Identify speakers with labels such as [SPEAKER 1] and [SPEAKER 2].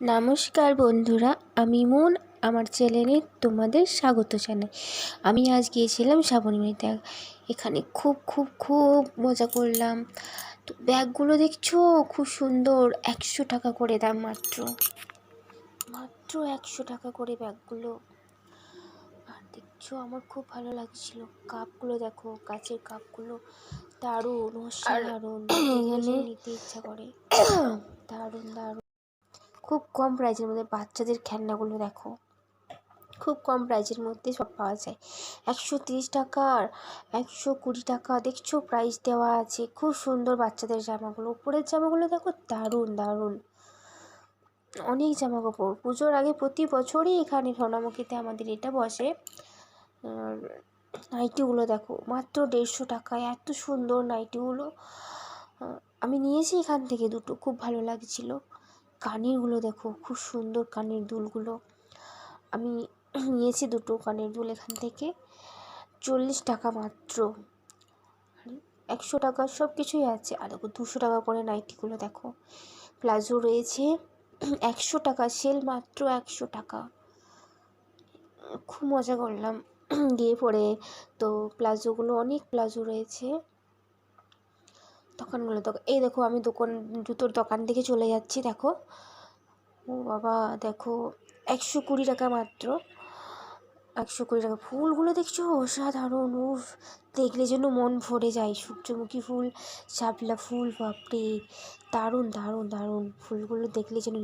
[SPEAKER 1] নমস্কার বন্ধুরা, আমি মুন। আমার চ্যানেলে তোমাদের স্বাগত জানাই। আমি আজ গিয়েছিলাম শ্রাবণী মেলাতে। এখানে খুব খুব খুব মজা করলাম। তো ব্যাগগুলো দেখছো, খুব সুন্দর। 100 টাকা করে দাম, মাত্র 100 টাকা করে ব্যাগগুলো। আর দেখছো, আমার খুব ভালো লাগছিল। কাপগুলো দেখো, কাচের কাপগুলো দারুণ, অসাধারণ। এখানে নিতে ইচ্ছা করে। দারুণ দারুণ, খুব কম প্রাইসের মধ্যে বাচ্চাদের খেলনাগুলো দেখো, খুব কম প্রাইসের মধ্যে সব পাওয়া যায়। 130 টাকার, 120 টাকা, দেখছো প্রাইস দেওয়া আছে। খুব সুন্দর বাচ্চাদের জামাগুলো, উপরের জামাগুলো দেখো, দারুণ দারুণ। অনেক জামা কাপড়। পুজোর আগে প্রতি বছরই এখানে সোনামুখীতে আমাদের এটা বসে। আর নাইটিগুলো দেখো, মাত্র 150 টাকায় এত সুন্দর নাইটিগুলো। আমি নিয়েছি এখান থেকে দুটো, খুব ভালো লাগছিল। কানেরগুলো দেখো, খুব সুন্দর কানের দুলগুলো। আমি নিয়েছি দুটো কানের দুল এখান থেকে, 40 টাকা মাত্র। 100 টাকা সব কিছুই আছে। আর দেখো 200 টাকা করে নাইটিগুলো দেখো। প্লাজো রয়েছে 100 টাকা, সেল মাত্র 100 টাকা। খুব মজা করলাম গিয়ে পরে। তো প্লাজোগুলো, অনেক প্লাজো রয়েছে। দোকানগুলো দেখো, এই দেখো আমি জুতোর দোকান থেকে চলে যাচ্ছি। দেখো, ও বাবা, দেখো 120 টাকা মাত্র, 120 টাকা। ফুলগুলো দেখছো, অসাধারণ। উফ, দেখলে যেন মন ভরে যায়। সূর্যমুখী ফুল, শাপলা ফুল, বাপরে, দারুণ দারুণ দারুণ। ফুলগুলো দেখলে যেন